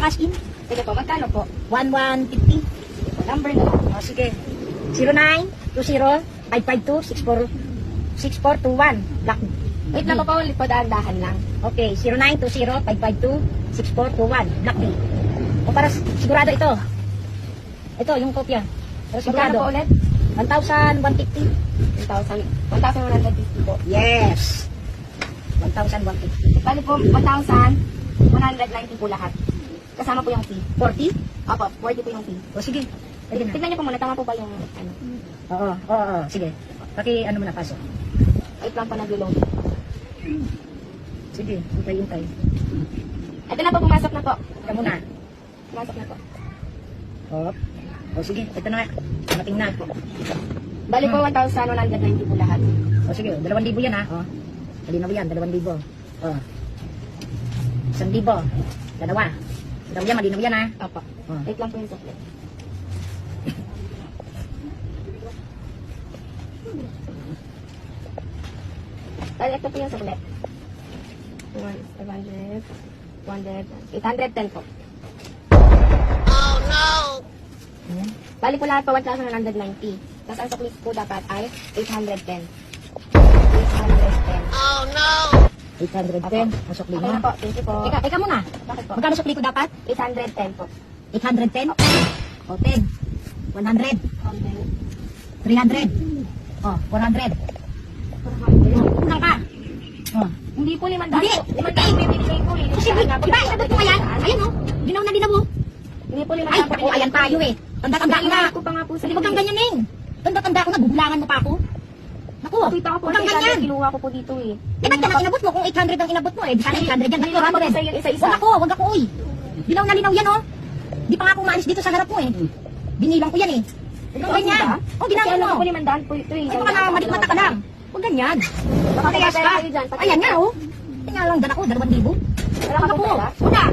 cash in. Sige po, magkano po? 1,150. Number na lang. O, sige. 0920-552-6421. Black. Wait lang po, ulit po, dahan-dahan lang. Okay, 0920-552-6421. Black D. O, para sigurado ito. Ito, yung kopya. Para Magkano sigurado. po ulit? 1,150. 1,150 po. Yes. 1,150. Bali po, 1,190 po lahat. Kasama po yung fee. 40? Opo, 40 po yung fee. O, sige. Pwede na. Tignan niyo po muna, tama po ba yung ano? Oo. Sige. Paki ano mo na pasok. Wait lang po, nag-load. Sige, hintay. Ito na po, pumasok na po. Ika muna. Pumasok na po. O, sige. Ito na nga. Mating na. Bali po, 1,190 po lahat. O, sige. 2,000 yan, ha. O. Malinaw yan. 2,000. O. 1,000. Dalawa. Malinaw yan, ha. Opo. O. Wait lang po yung sukli. Bali, ito po yung sukli. 500, 100, 810 po. Ayan. Bali po lahat po 1,190. Tapos ang sukli po dapat ay 810. 810. 810. Ang sukli Okay mo. na po, thank you po. Ika muna. Bakit po? Magkano sukli ko dapat? 810 po. 810? O, 10. 100. 300. O, 400. Kulang ka. O. Hindi po 500. Hindi. 500 bibigay ko eh. Kasi, iba, sagot ko ayan. Ayan, o. Ginaw na dinaw mo. Hindi po 500. Ay, ako, ayan tayo eh. Tanda-tanda ko na. ko pa nga po sa Hindi, wag kang ganyan eh. Tanda-tanda ko na, bubulangan mo pa ako. Naku, Kita ko po wag kang sa ganyan. kinuha ko po dito eh. Eh, ba't ka nang inabot mo? Kung 800 ang inabot mo eh, di sana 800 yan. Hindi, wag mo 400. sa yun, isa-isa. Wag ako, uy. Linaw na linaw yan, oh. Di pa nga ako maalis dito sa harap mo eh. Binilang ko yan eh. Huwag kang ganyan. O, ginamit Kasi alam mo. ko po 500 po ito eh. Ay, baka na malikmata ka lang. Huwag ganyan. Baka kaya Parehas ka. kayo dyan. Ayan nga, oh. Tingnan lang, dala ko, 2,000. Wala ka Ako, po pera? una.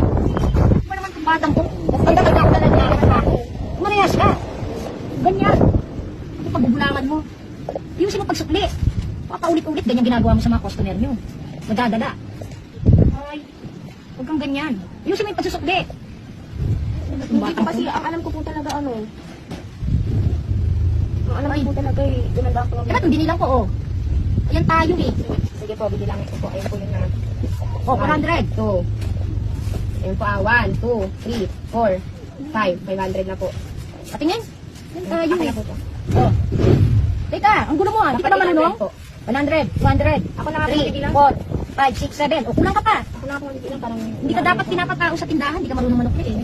Ano naman itong batang ko? Mas ganda ko talaga niya naman ako. Marehas ka. Ganyan. Ano pagbubulangan mo? Ayusin mo pagsukli. Paulit-ulit, ganyan ginagawa mo sa mga customer nyo. Nagdadala. Ay, huwag kang ganyan. Ayusin mo yung pagsusukli. Hindi ko kasi, ang alam ko po talaga ano. Ang alam ko po talaga eh. Gumanda ako ng... Eh, ba't binilang ko, oh? Ayan tayo eh. Sige po, bibilangin ko po. Ayun po yung na. Oh, 400. 2. Ayun po 1, 2, 3, 4, 5. 500 na po. Patingin. Ayan tayo Okay eh. na po to. Oh. Teka, ang gulo mo ah. Di ka ba marunong? po. 100, 200, Ako na nga po 3, bibilang. 4, 5, 6, 7. O, kulang ka pa. Ako na ako magbibilang parang... Hindi ka dapat pinapatao sa tindahan. Hindi ka marunong manukli eh.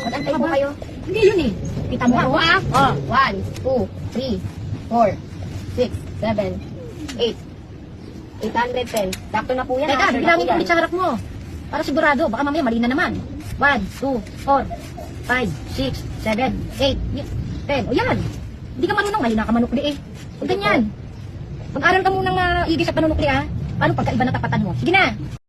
Mag-antay po kayo. Hindi yun eh. Kita mo ako ah. Oh, 1, 2, 3, 4, 6, 7, 8. 810. Sakto na po yan. Teka, bilangin ko ulit sa harap mo. Para sigurado, baka mamaya mali na naman. 1, 2, 4, 5, 6, 7, 8, 10. O yan. Hindi ka marunong, mahina ka manukli eh. Huwag ganyan. Mag-aral ka munang maigi sa panunukli ah. Paano pagkaiba na tapatan mo? Sige na.